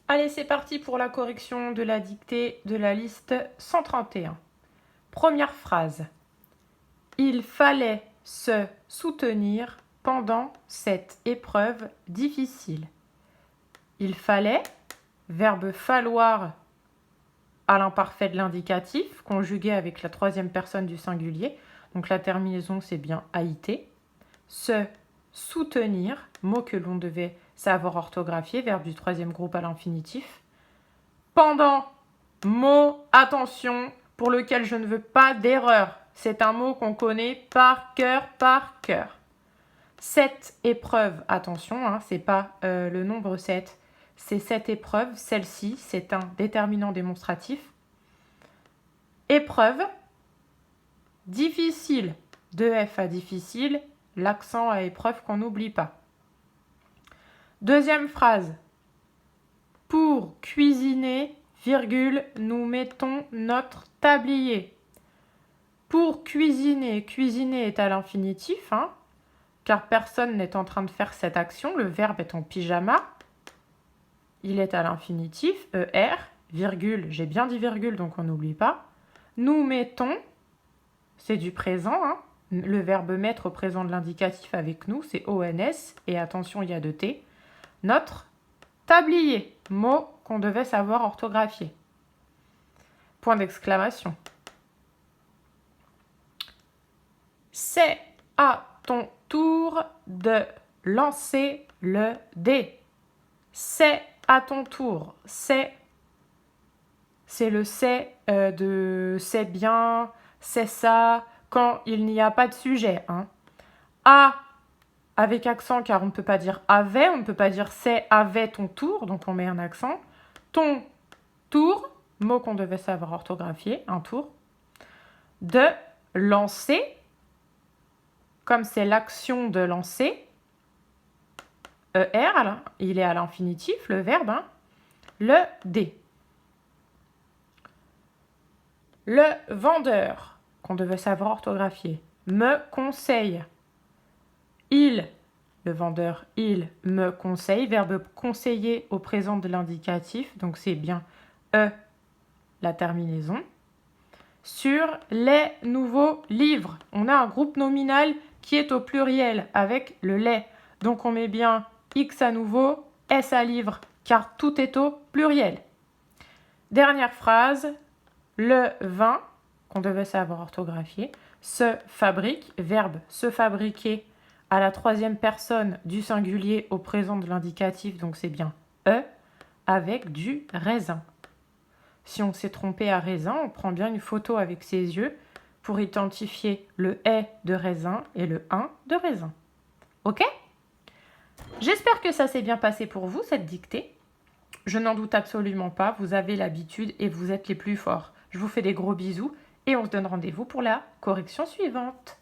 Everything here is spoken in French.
Allez, c'est parti pour la correction de la dictée de la liste 131. Première phrase. Il fallait se soutenir pendant cette épreuve difficile. Il fallait, verbe falloir à l'imparfait de l'indicatif, conjugué avec la troisième personne du singulier. Donc la terminaison, c'est bien AIT. Se soutenir, mot que l'on devait savoir orthographier, verbe du troisième groupe à l'infinitif. Pendant, mot, attention, pour lequel je ne veux pas d'erreur. C'est un mot qu'on connaît par cœur, par cœur. Cette épreuve, attention, hein, c'est pas le nombre 7, c'est cette épreuve, celle-ci, c'est un déterminant démonstratif. Épreuve, difficile, de F à difficile, l'accent à épreuve qu'on n'oublie pas. Deuxième phrase, pour cuisiner, virgule, nous mettons notre tablier. Pour cuisiner, cuisiner est à l'infinitif, hein, car personne n'est en train de faire cette action, le verbe est en pyjama. Il est à l'infinitif, ER, virgule, j'ai bien dit virgule, donc on n'oublie pas. Nous mettons, c'est du présent, hein, le verbe mettre au présent de l'indicatif avec nous, c'est ONS, et attention, il y a deux T. Notre tablier, mot qu'on devait savoir orthographier. Point d'exclamation. C'est à ton tour de lancer le dé. C'est à ton tour. C'est le c'est de c'est bien, c'est ça, quand il n'y a pas de sujet. Hein. À, avec accent, car on ne peut pas dire avait, on ne peut pas dire c'est avait ton tour, donc on met un accent. Ton tour, mot qu'on devait savoir orthographier, un tour. De lancer, comme c'est l'action de lancer, ER, il est à l'infinitif, le verbe, hein, le dé. Le vendeur, qu'on devait savoir orthographier, me conseille. Il, le vendeur, il me conseille, verbe conseiller au présent de l'indicatif, donc c'est bien la terminaison. Sur les nouveaux livres, on a un groupe nominal qui est au pluriel avec le les. Donc on met bien X à nouveau, S à livre, car tout est au pluriel. Dernière phrase, le vin, qu'on devait savoir orthographier, se fabrique, verbe se fabriquer à la troisième personne du singulier au présent de l'indicatif, donc c'est bien avec du raisin. Si on s'est trompé à raisin, on prend bien une photo avec ses yeux pour identifier le de raisin et le 1 de raisin. Ok ? J'espère que ça s'est bien passé pour vous, cette dictée. Je n'en doute absolument pas, vous avez l'habitude et vous êtes les plus forts. Je vous fais des gros bisous et on se donne rendez-vous pour la correction suivante.